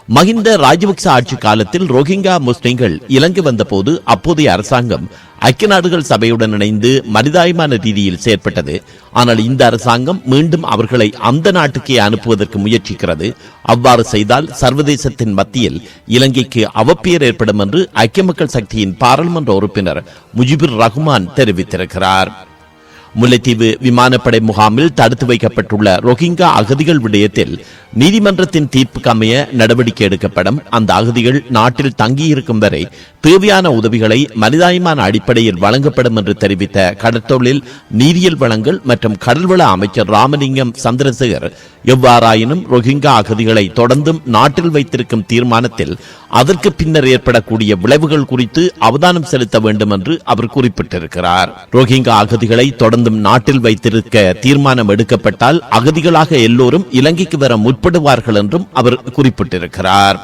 மஹிந்த ராஜபக்ச ஆட்சி காலத்தில் ரோஹிங்கா முஸ்லிம்கள் இலங்கை வந்தபோது அப்போதைய அரசாங்கம் ஐக்கிய நாடுகள் சபையுடன் இணைந்து மனிதாயமான ரீதியில் செயற்பட்டது. ஆனால் இந்த அரசாங்கம் மீண்டும் அவர்களை அந்த நாட்டுக்கே அனுப்புவதற்கு முயற்சிக்கிறது. அவ்வாறு செய்தால் சர்வதேசத்தின் மத்தியில் இலங்கைக்கு அவப்பெயர் ஏற்படும் என்று ஐக்கிய மக்கள் சக்தியின் பாராளுமன்ற உறுப்பினர் முஜிபுர் ரஹ்மான் தெரிவித்திருக்கிறார். முல்லைத்தீவு விமானப்படை முகாமில் தடுத்து வைக்கப்பட்டுள்ள ரோஹிங்கா அகதிகள் விடயத்தில் நீதிமன்றத்தின் தீர்ப்புக்கு அமைய நடவடிக்கை எடுக்கப்படும். அந்த அகதிகள் நாட்டில் தங்கியிருக்கும் வரை தேவையான உதவிகளை மனிதாயமான அடிப்படையில் வழங்கப்படும் என்று தெரிவித்த கடற்தொழில் நீரியல் வளங்கள் மற்றும் கடல்வள அமைச்சர் ராமலிங்கம் சந்திரசேகர், எவ்வாறாயினும் ரோஹிங்கா அகதிகளை தொடர்ந்தும் நாட்டில் வைத்திருக்கும் தீர்மானத்தில் அதற்கு பின்னர் ஏற்படக்கூடிய விளைவுகள் குறித்து அவதானம் செலுத்த வேண்டும் என்று அவர் குறிப்பிட்டிருக்கிறார். ரோஹிங்கா அகதிகளை தொடர்ந்தும் நாட்டில் வைத்திருக்க தீர்மானம் எடுக்கப்பட்டால் அகதிகளாக எல்லோரும் இலங்கைக்கு வர முற்படுவார்கள் என்றும் அவர் குறிப்பிட்டிருக்கிறார்.